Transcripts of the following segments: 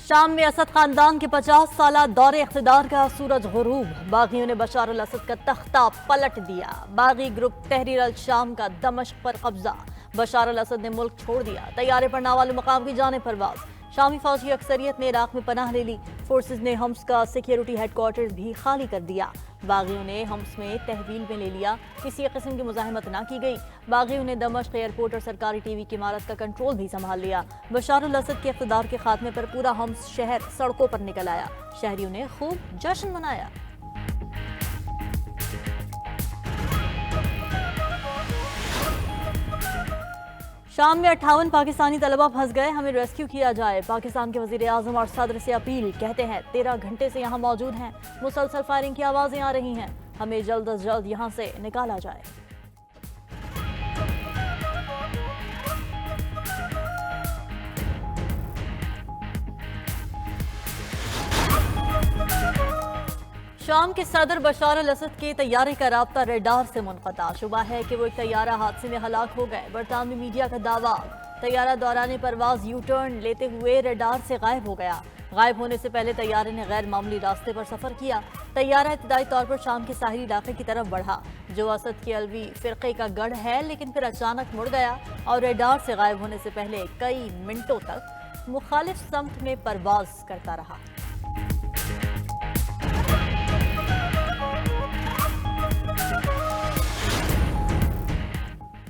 شام میں اسد خاندان کے 50 سالہ دور اقتدار کا سورج غروب، باغیوں نے بشار الاسد کا تختہ پلٹ دیا۔ باغی گروپ تحریر الشام کا دمشق پر قبضہ، بشار الاسد نے ملک چھوڑ دیا۔ طیارے پر ناوالو مقام کی جانب پرواز، شامی فوجی اکثریت نے عراق میں پناہ لے لی۔ فورسز نے حمص کا سیکیورٹی ہیڈ کوارٹر بھی خالی کر دیا۔ باغیوں نے حمص میں تحویل میں لے لیا، کسی قسم کی مزاحمت نہ کی گئی۔ باغیوں نے دمشق ایئرپورٹ اور سرکاری ٹی وی کی عمارت کا کنٹرول بھی سنبھال لیا۔ بشار الاسد کے اقتدار کے خاتمے پر پورا حمص شہر سڑکوں پر نکل آیا، شہریوں نے خوب جشن منایا۔ شام میں 58 پاکستانی طلبہ پھنس گئے، ہمیں ریسکیو کیا جائے۔ پاکستان کے وزیر اعظم اور صدر سے اپیل، کہتے ہیں 13 گھنٹے سے یہاں موجود ہیں، مسلسل فائرنگ کی آوازیں آ رہی ہیں، ہمیں جلد از جلد یہاں سے نکالا جائے۔ شام کے صدر بشار الاسد کے طیارے کا رابطہ ریڈار سے منقطع، شبہ ہے کہ وہ ایک طیارہ حادثے میں ہلاک ہو گئے۔ برطانوی میڈیا کا دعویٰ، طیارہ دوران پرواز یو ٹرن لیتے ہوئے ریڈار سے غائب ہو گیا۔ غائب ہونے سے پہلے طیارے نے غیر معمولی راستے پر سفر کیا۔ طیارہ ابتدائی طور پر شام کے ساحلی علاقے کی طرف بڑھا، جو اسد کے علوی فرقے کا گڑھ ہے، لیکن پھر اچانک مڑ گیا اور ریڈار سے غائب ہونے سے پہلے کئی منٹوں تک مخالف سمت میں پرواز کرتا رہا۔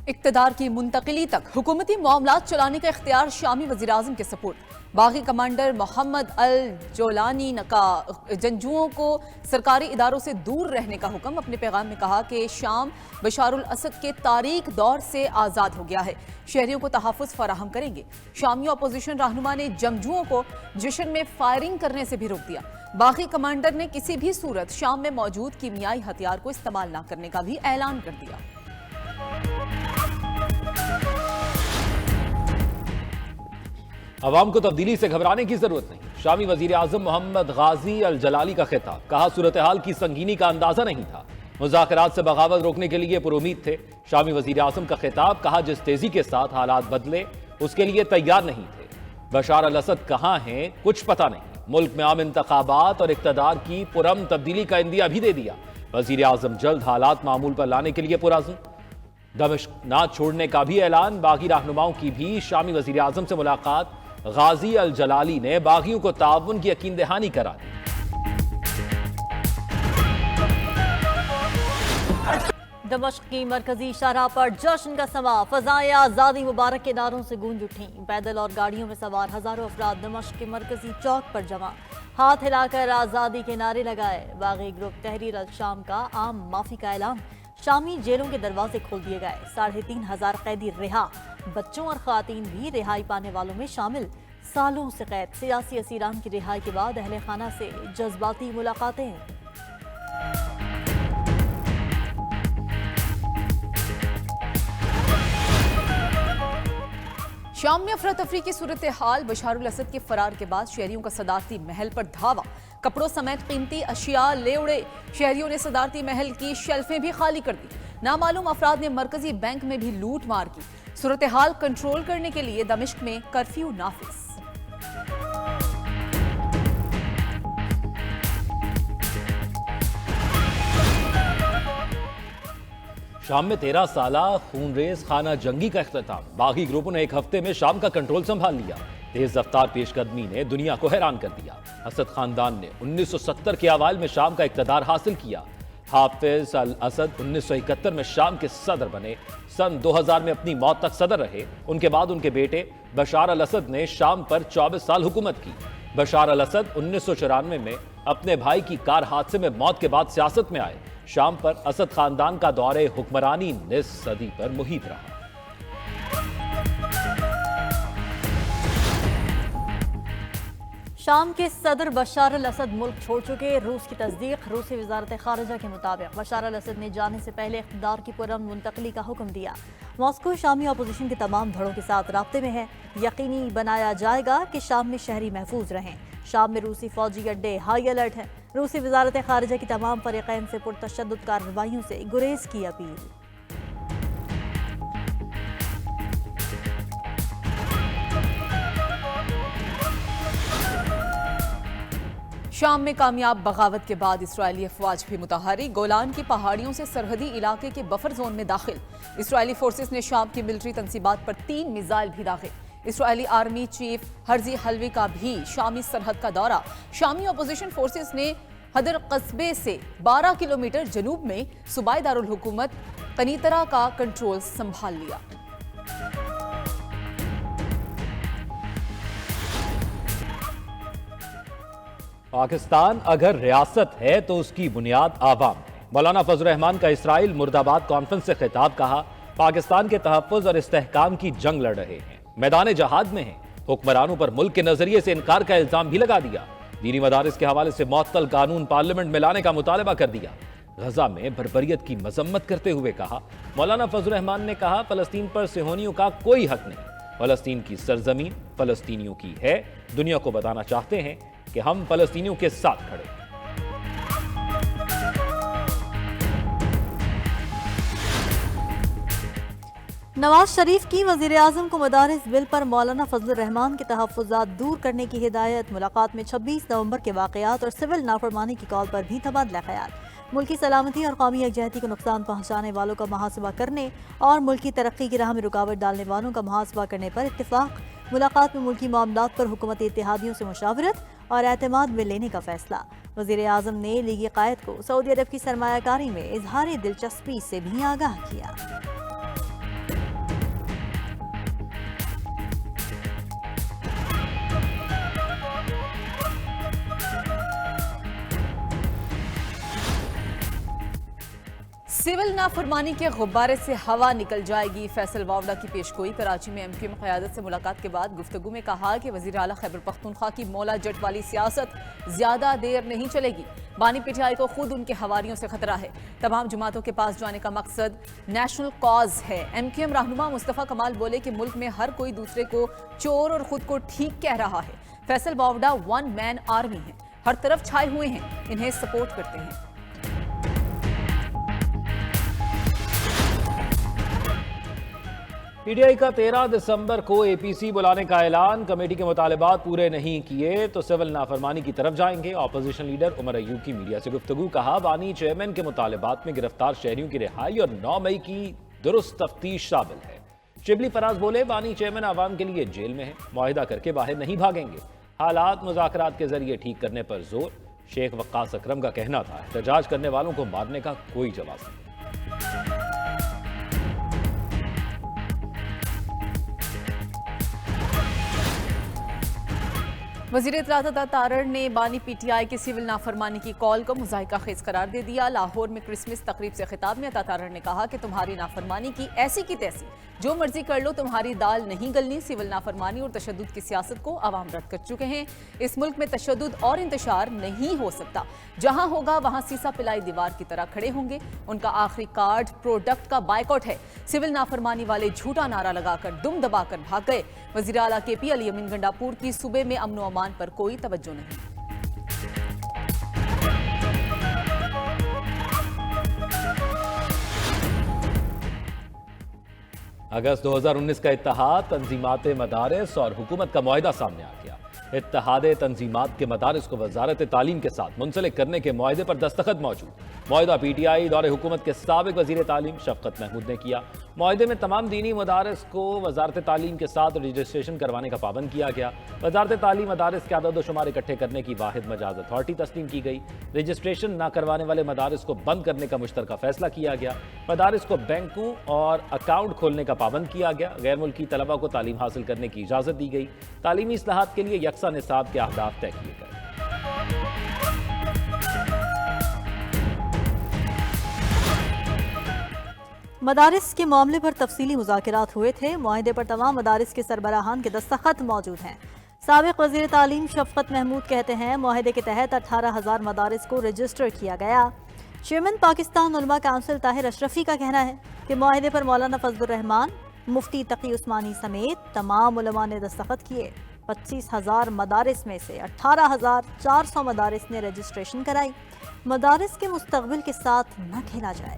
اقتدار کی منتقلی تک حکومتی معاملات چلانے کا اختیار شامی وزیراعظم کے سپرد۔ باغی کمانڈر محمد الجولانی کا جنگجوؤں کو سرکاری اداروں سے دور رہنے کا حکم۔ اپنے پیغام میں کہا کہ شام بشار الاسد کے تاریک دور سے آزاد ہو گیا ہے، شہریوں کو تحفظ فراہم کریں گے۔ شامی اپوزیشن رہنما نے جنگجوؤں کو جشن میں فائرنگ کرنے سے بھی روک دیا۔ باغی کمانڈر نے کسی بھی صورت شام میں موجود کیمیائی ہتھیار کو استعمال نہ کرنے کا بھی اعلان کر دیا۔ عوام کو تبدیلی سے گھبرانے کی ضرورت نہیں، شامی وزیر اعظم محمد غازی الجلالی کا خطاب، کہا صورتحال کی سنگینی کا اندازہ نہیں تھا، مذاکرات سے بغاوت روکنے کے لیے پر امید تھے۔ شامی وزیر اعظم کا خطاب، کہا جس تیزی کے ساتھ حالات بدلے اس کے لیے تیار نہیں تھے۔ بشار الاسد کہاں ہیں کچھ پتہ نہیں، ملک میں عام انتخابات اور اقتدار کی پرامن تبدیلی کا عندیہ بھی دے دیا۔ وزیر اعظم جلد حالات معمول پر لانے کے لیے پرعزم، دمشق نہ چھوڑنے کا بھی اعلان۔ باغی رہنماؤں کی بھی شامی وزیر اعظم سے ملاقات، غازی الجلالی نے باغیوں کو تعاون کی یقین دہانی کرا دی۔ دمشق کی مرکزی شاہراہ پر جشن کا سما، فضائیں آزادی مبارک کے نعروں سے گونج اٹھیں۔ پیدل اور گاڑیوں میں سوار ہزاروں افراد دمشق کے مرکزی چوک پر جمع، ہاتھ ہلا کر آزادی کے نعرے لگائے۔ باغی گروپ تحریر الشام کا عام معافی کا اعلان، شامی جیلوں کے دروازے کھول دیے گئے، 3500 قیدی رہا، بچوں اور خواتین بھی رہائی پانے والوں میں شامل۔ سالوں سے قید سیاسی اسیران کی رہائی کے بعد اہل خانہ سے جذباتی ملاقاتیں۔ شام میں افراتفری کی صورتحال، بشار الاسد کے فرار کے بعد شہریوں کا صدارتی محل پر دھاوا، کپڑوں سمیت قیمتی اشیاء لے اڑے، شہریوں نے صدارتی محل کی شیلفیں بھی خالی کر دی۔ نامعلوم افراد نے مرکزی بینک میں بھی لوٹ مار کی۔ صورتحال کنٹرول کرنے کے لیے دمشق میں کرفیو نافذ۔ شام میں 13 سالہ خون ریز خانہ جنگی کا اختتام، باغی گروپوں نے ایک ہفتے میں شام کا کنٹرول سنبھال لیا۔ تیز رفتار پیش قدمی نے دنیا کو حیران کر دیا۔ اسد خاندان نے 1970 کے اوائل میں شام کا اقتدار حاصل کیا۔ حافظ الاسد 1971 میں شام کے صدر بنے، سن 2000 میں اپنی موت تک صدر رہے۔ ان کے بعد ان کے بیٹے بشار الاسد نے شام پر 24 سال حکومت کی۔ بشار الاسد 1994 میں اپنے بھائی کی کار حادثے میں موت کے بعد سیاست میں آئے۔ شام پر اسد خاندان کا دور حکمرانی نصف صدی پر محیط رہا۔ شام کے صدر بشار الاسد ملک چھوڑ چکے، روس کی تصدیق۔ روسی وزارت خارجہ کے مطابق بشار الاسد نے جانے سے پہلے اقتدار کی پرامن منتقلی کا حکم دیا۔ ماسکو شامی اپوزیشن کے تمام دھڑوں کے ساتھ رابطے میں ہے، یقینی بنایا جائے گا کہ شام میں شہری محفوظ رہیں۔ شام میں روسی فوجی اڈے ہائی الرٹ ہیں۔ روسی وزارت خارجہ کی تمام فریقین سے پرتشدد کارروائیوں سے گریز کی اپیل۔ شام میں کامیاب بغاوت کے بعد اسرائیلی افواج بھی متحرک، گولان کی پہاڑیوں سے سرحدی علاقے کے بفر زون میں داخل۔ اسرائیلی فورسز نے شام کی ملٹری تنصیبات پر 3 میزائل بھی داغے۔ اسرائیلی آرمی چیف ہرزی حلوی کا بھی شامی سرحد کا دورہ۔ شامی اپوزیشن فورسز نے حدر قصبے سے 12 کلومیٹر جنوب میں صوبائی دارالحکومت قنیطرہ کا کنٹرول سنبھال لیا۔ پاکستان اگر ریاست ہے تو اس کی بنیاد عوام ہے۔ مولانا فضل الرحمان کا اسرائیل مرد آباد کانفرنس سے خطاب، کہا پاکستان کے تحفظ اور استحکام کی جنگ لڑ رہے ہیں، میدان جہاد میں ہیں۔ حکمرانوں پر ملک کے نظریے سے انکار کا الزام بھی لگا دیا۔ دینی مدارس کے حوالے سے معطل قانون پارلیمنٹ میں لانے کا مطالبہ کر دیا۔ غزہ میں بربریت کی مذمت کرتے ہوئے کہا مولانا فضل الرحمان نے کہا فلسطین پر صہیونیوں کا کوئی حق نہیں، فلسطین کی سرزمین فلسطینیوں کی ہے۔ دنیا کو بتانا چاہتے ہیں کہ ہم فلسطینیوں کے ساتھ کھڑے ہیں۔ نواز شریف کی وزیر اعظم کو مدارس بل پر مولانا فضل الرحمان کے تحفظات دور کرنے کی ہدایت۔ ملاقات میں 26 نومبر کے واقعات اور سول نافرمانی کی کال پر بھی تبادلہ خیال۔ ملکی سلامتی اور قومی یکجہتی کو نقصان پہنچانے والوں کا محاسبہ کرنے اور ملکی ترقی کی راہ میں رکاوٹ ڈالنے والوں کا محاسبہ کرنے پر اتفاق۔ ملاقات میں ملکی معاملات پر حکومتی اتحادیوں سے مشاورت اور اعتماد میں لینے کا فیصلہ۔ وزیر اعظم نے لیگی قائد کو سعودی عرب کی سرمایہ کاری میں اظہار دلچسپی سے بھی آگاہ کیا۔ سول نافرمانی کے غبارے سے ہوا نکل جائے گی، فیصل واوڈا کی پیشگوئی۔ کراچی میں MQM قیادت سے ملاقات کے بعد گفتگو میں کہا کہ وزیر اعلیٰ خیبر پختونخوا کی مولا جٹ والی سیاست زیادہ دیر نہیں چلے گی۔ بانی PTI کو خود ان کے حواریوں سے خطرہ ہے۔ تمام جماعتوں کے پاس جانے کا مقصد نیشنل کاز ہے۔ MQM رہنما مصطفیٰ کمال بولے کہ ملک میں ہر کوئی دوسرے کو چور اور خود کو ٹھیک کہہ رہا ہے۔ فیصل واوڈا 1 مین آرمی ہیں، ہر طرف چھائے ہوئے ہیں، انہیں سپورٹ کرتے ہیں۔ PTI کا 13 دسمبر کو APC بلانے کا اعلان، کمیٹی کے مطالبات پورے نہیں کیے تو سول نافرمانی کی طرف جائیں گے۔ اپوزیشن لیڈر عمر ایوب کی میڈیا سے گفتگو، کہا بانی چیئرمین کے مطالبات میں گرفتار شہریوں کی رہائی اور 9 مئی کی درست تفتیش شامل ہے۔ شبلی فراز بولے بانی چیئرمین عوام کے لیے جیل میں ہے، معاہدہ کر کے باہر نہیں بھاگیں گے، حالات مذاکرات کے ذریعے ٹھیک کرنے پر زور۔ شیخ وقاص اکرم کا کہنا تھا احتجاج کرنے والوں کو مارنے کا کوئی جواز نہیں۔ وزیر اطلاعات عطا تارڑ نے بانی PTI کی سول نافرمانی کی کال کو مضحکہ خیز قرار دے دیا۔ لاہور میں کرسمس تقریب سے خطاب میں عطا تارڑ نے کہا کہ تمہاری نافرمانی کی ایسی کی تیسی، جو مرضی کر لو تمہاری دال نہیں گلنی۔ سول نافرمانی اور تشدد کی سیاست کو عوام رد کر چکے ہیں۔ اس ملک میں تشدد اور انتشار نہیں ہو سکتا، جہاں ہوگا وہاں سیسا پلائی دیوار کی طرح کھڑے ہوں گے۔ ان کا آخری کارڈ پروڈکٹ کا بائیکاٹ ہے۔ سول نافرمانی والے جھوٹا نعرہ لگا کر دم دبا کر بھاگ گئے۔ وزیر اعلیٰ KP علی امین گنڈاپور کی صوبے میں امن و امان پر کوئی توجہ نہیں۔ اگست 2019 کا اتحاد تنظیمات مدارس اور حکومت کا معاہدہ سامنے آ گیا۔ اتحاد تنظیمات کے مدارس کو وزارت تعلیم کے ساتھ منسلک کرنے کے معاہدے پر دستخط موجود۔ معاہدہ PTI دور حکومت کے سابق وزیر تعلیم شفقت محمود نے کیا۔ معاہدے میں تمام دینی مدارس کو وزارت تعلیم کے ساتھ رجسٹریشن کروانے کا پابند کیا گیا۔ وزارت تعلیم مدارس کے عدد و شمار اکٹھے کرنے کی واحد مجاز اتھارٹی تسلیم کی گئی۔ رجسٹریشن نہ کروانے والے مدارس کو بند کرنے کا مشترکہ فیصلہ کیا گیا۔ مدارس کو بینکوں اور اکاؤنٹ کھولنے کا پابند کیا گیا۔ غیر ملکی طلبہ کو تعلیم حاصل کرنے کی اجازت دی گئی۔ تعلیمی اصلاحات کے لیے یکساں نصاب کے اہداف طے کیے گئے۔ مدارس کے معاملے پر تفصیلی مذاکرات ہوئے تھے۔ معاہدے پر تمام مدارس کے سربراہان کے دستخط موجود ہیں۔ سابق وزیر تعلیم شفقت محمود کہتے ہیں معاہدے کے تحت 18,000 مدارس کو رجسٹر کیا گیا۔ چیئرمین پاکستان علماء کونسل طاہر اشرفی کا کہنا ہے کہ معاہدے پر مولانا فضل الرحمان، مفتی تقی عثمانی سمیت تمام علماء نے دستخط کیے۔ 25,000 مدارس میں سے 18,400 مدارس نے رجسٹریشن کرائی۔ مدارس کے مستقبل کے ساتھ نہ کھیلا جائے۔